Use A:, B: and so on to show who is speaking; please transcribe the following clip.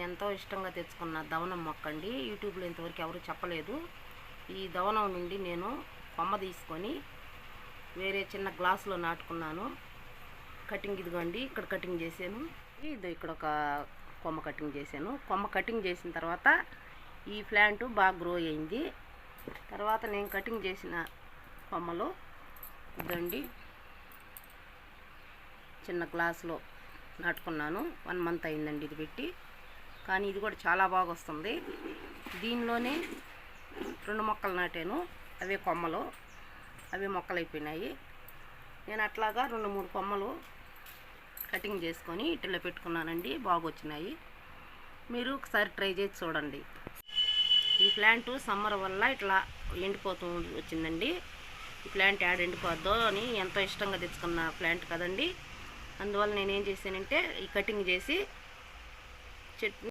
A: ఎంతో ఇష్టంగా తెచ్చుకున్న దవనం మొక్క అండి. యూట్యూబ్లో ఇంతవరకు ఎవరు చెప్పలేదు. ఈ దవనం నుండి నేను కొమ్మ తీసుకొని వేరే చిన్న గ్లాసులో నాటుకున్నాను. కటింగ్ ఇదిగోండి, ఇక్కడ కటింగ్ చేశాను. ఇది ఇక్కడ ఒక కొమ్మ కటింగ్ చేశాను. కొమ్మ కటింగ్ చేసిన తర్వాత ఈ ప్లాంట్ బాగా గ్రో అయింది. తర్వాత నేను కటింగ్ చేసిన కొమ్మలు ఇదండి చిన్న గ్లాసులో నాటుకున్నాను. 1 మంత్ అయిందండి ఇది పెట్టి. కానీ ఇది కూడా చాలా బాగా వస్తుంది. దీనిలోనే 2 మొక్కలు నాటాను. అవే కొమ్మలు, అవే మొక్కలు అయిపోయినాయి. నేను అట్లాగా 2-3 కొమ్మలు కటింగ్ చేసుకొని ఇట్లా పెట్టుకున్నానండి. బాగా వచ్చినాయి. మీరు ఒకసారి ట్రై చేసి చూడండి. ఈ ప్లాంట్ సమ్మర్ వల్ల ఇట్లా ఎండిపోతూ వచ్చిందండి. ఈ ప్లాంట్ యాడ్ ఎండిపోద్దో అని ఎంతో ఇష్టంగా తెచ్చుకున్న ప్లాంట్ కదండి. అందువల్ల నేనేం చేశానంటే ఈ కటింగ్ చేసి చెట్టు